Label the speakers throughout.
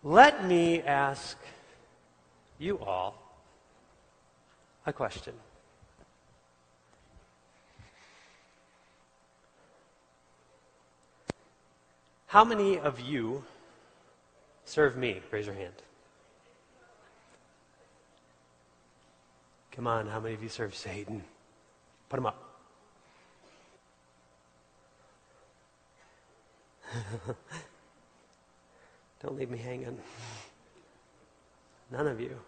Speaker 1: Let me ask you all a question. How many of you serve me? Raise your hand. Come on, how many of you serve Satan? Put them up. Don't leave me hanging. None of you.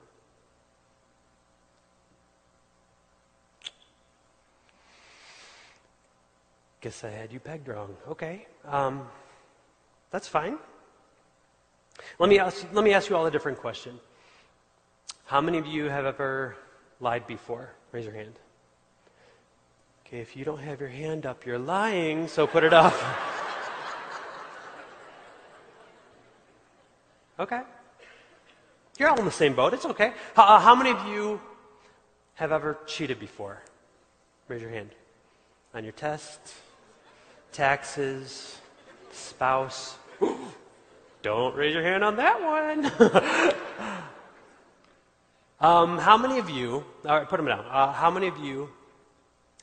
Speaker 1: Guess I had you pegged wrong. Okay, that's fine. Let me ask you all a different question. How many of you have ever lied before? Raise your hand. Okay, if you don't have your hand up, you're lying, so put it up. Okay. You're all in the same boat. It's okay. How many of you have ever cheated before? Raise your hand. On your test, taxes, spouse. Don't raise your hand on that one. How many of you, all right, put them down. How many of you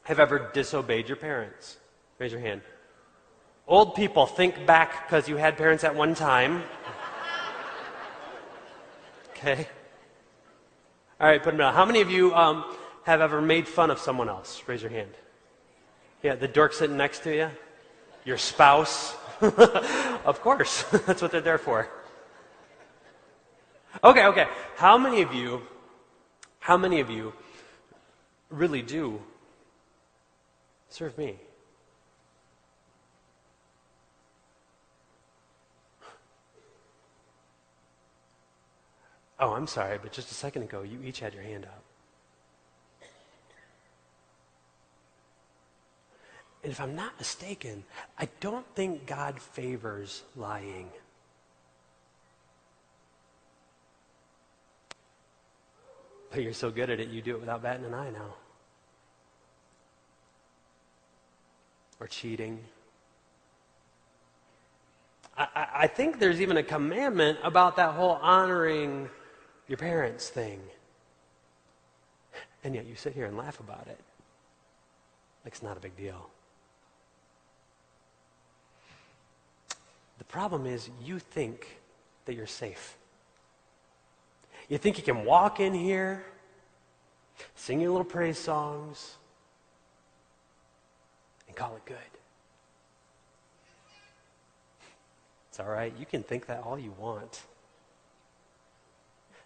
Speaker 1: have ever disobeyed your parents? Raise your hand. Old people, think back because you had parents at one time. Okay. All right, put them down. How many of you have ever made fun of someone else? Raise your hand. Yeah, the dork sitting next to you? Your spouse? Of course. That's what they're there for. Okay. How many of you really do serve me? Oh, I'm sorry, but just a second ago, you each had your hand up. And if I'm not mistaken, I don't think God favors lying. But you're so good at it, you do it without batting an eye now. Or cheating. I think there's even a commandment about that whole honoring your parents thing. And yet you sit here and laugh about it. Like it's not a big deal. The problem is you think that you're safe. You think you can walk in here, sing your little praise songs, and call it good. It's all right. You can think that all you want.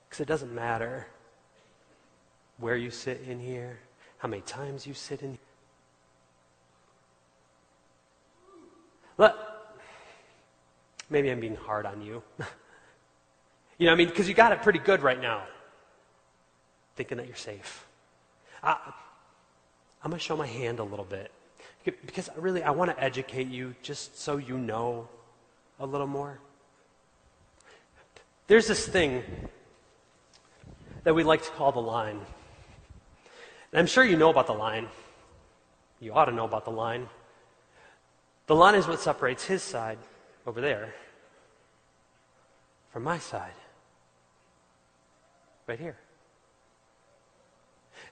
Speaker 1: Because it doesn't matter where you sit in here, how many times you sit in here. Look, maybe I'm being hard on you. You know what I mean? Because you got it pretty good right now. Thinking that you're safe. I'm going to show my hand a little bit. Because really, I want to educate you just so you know a little more. There's this thing that we like to call the line. And I'm sure you know about the line. You ought to know about the line. The line is what separates his side over there from my side. Right here.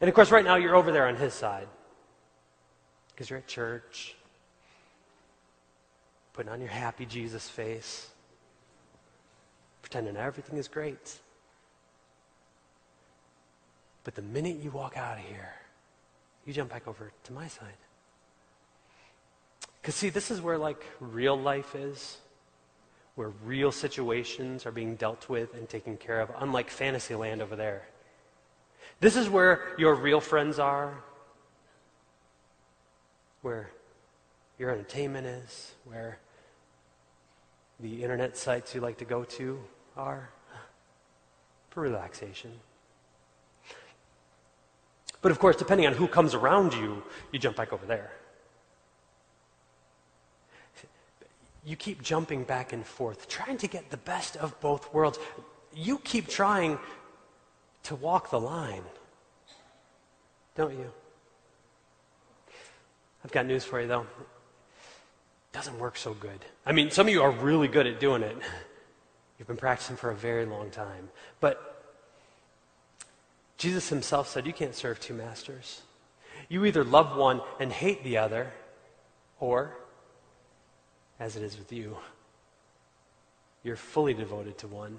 Speaker 1: And of course, right now you're over there on his side. Because you're at church. Putting on your happy Jesus face. Pretending everything is great. But the minute you walk out of here, you jump back over to my side. Because see, this is where like real life is. Where real situations are being dealt with and taken care of, unlike fantasy land over there. This is where your real friends are. Where your entertainment is. Where the internet sites you like to go to are. For relaxation. But of course, depending on who comes around you, you jump back over there. You keep jumping back and forth, trying to get the best of both worlds. You keep trying to walk the line, don't you? I've got news for you, though. It doesn't work so good. I mean, some of you are really good at doing it. You've been practicing for a very long time. But Jesus himself said you can't serve two masters. You either love one and hate the other, or, as it is with you, you're fully devoted to one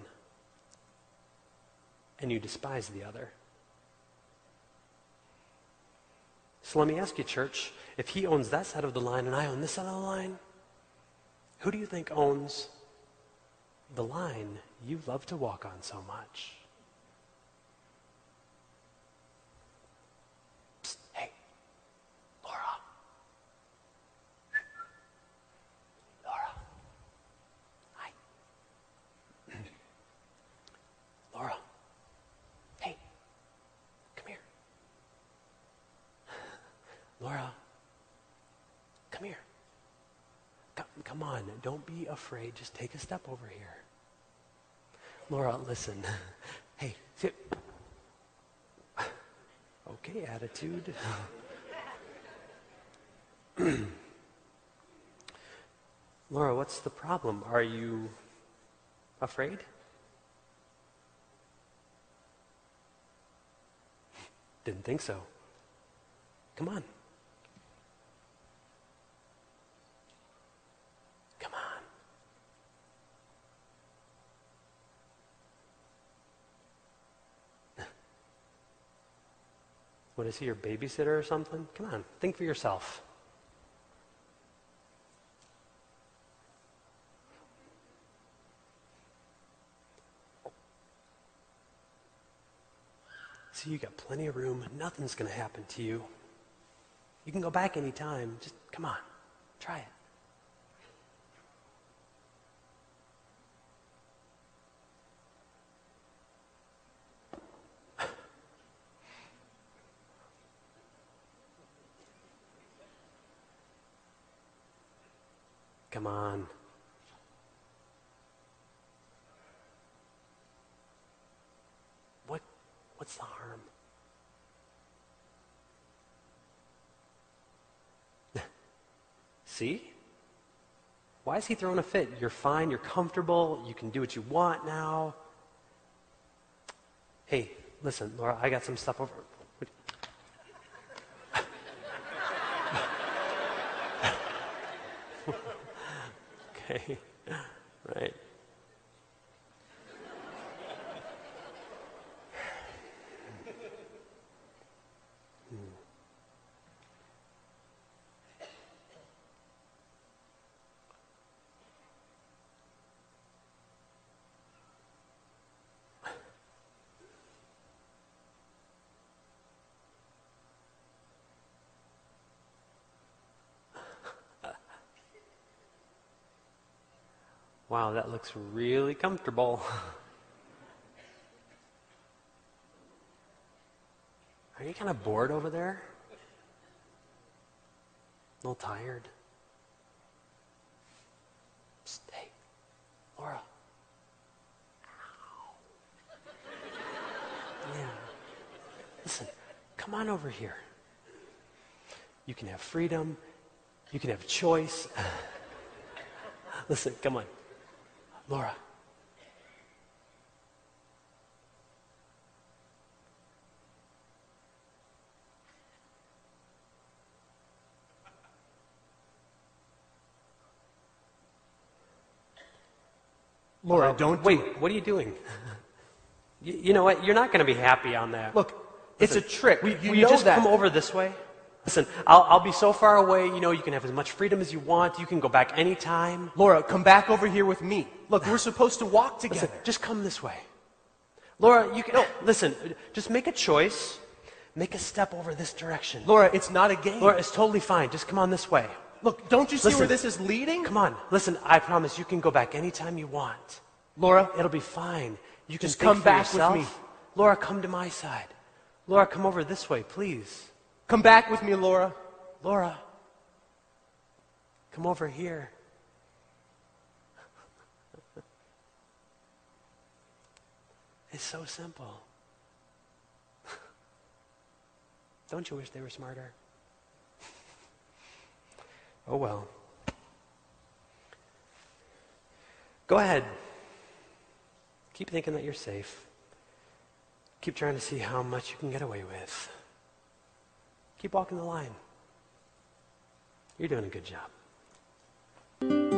Speaker 1: and you despise the other. So let me ask you, church, if he owns that side of the line and I own this side of the line, who do you think owns the line you love to walk on so much? Psst, hey, Laura. Laura. Hi. Laura. Hey, come here. Laura, come here. Come on, don't be afraid. Just take a step over here. Laura, listen. Hey, sit. Okay, attitude. Laura, what's the problem? Are you afraid? Didn't think so. Come on. Come on. What is he, your babysitter or something? Come on, think for yourself. See, you got plenty of room. Nothing's going to happen to you. You can go back anytime. Just come on, try it. Come on. What's the harm? See? Why is he throwing a fit? You're fine, you're comfortable, you can do what you want now. Hey, listen, Laura, I got some stuff over. Okay, right. Wow, that looks really comfortable. Are you kind of bored over there? A little tired? Psst, hey, Laura. Ow. Yeah. Listen, come on over here. You can have freedom. You can have choice. Listen, come on. Laura.
Speaker 2: Laura, don't
Speaker 1: wait. What are you doing? You know what? You're not going to be happy on that.
Speaker 2: Look,
Speaker 1: Listen,
Speaker 2: it's a trick.
Speaker 1: Will
Speaker 2: You
Speaker 1: you
Speaker 2: know
Speaker 1: just
Speaker 2: that.
Speaker 1: come over this way? Listen, I'll be so far away. You know, you can have as much freedom as you want. You can go back anytime.
Speaker 2: Laura, come back over here with me. Look, we're supposed to walk together.
Speaker 1: Listen, just come this way. Laura, you can. No, listen. Just make a choice. Make a step over this direction.
Speaker 2: Laura, it's not a game.
Speaker 1: Laura, it's totally fine. Just come on this way.
Speaker 2: Look, don't you see
Speaker 1: Listen.
Speaker 2: where this is leading?
Speaker 1: Come on. Listen, I promise you can go back anytime you want.
Speaker 2: Laura,
Speaker 1: It'll be fine. You can
Speaker 2: Just
Speaker 1: think
Speaker 2: come
Speaker 1: for
Speaker 2: back with
Speaker 1: yourself.
Speaker 2: me.
Speaker 1: Laura, come to my side. Laura, come over this way, please.
Speaker 2: come back with me, Laura.
Speaker 1: Laura, come over here. It's so simple. Don't you wish they were smarter? Oh well. Go ahead. Keep thinking that you're safe. Keep trying to see how much you can get away with. Keep walking the line. You're doing a good job.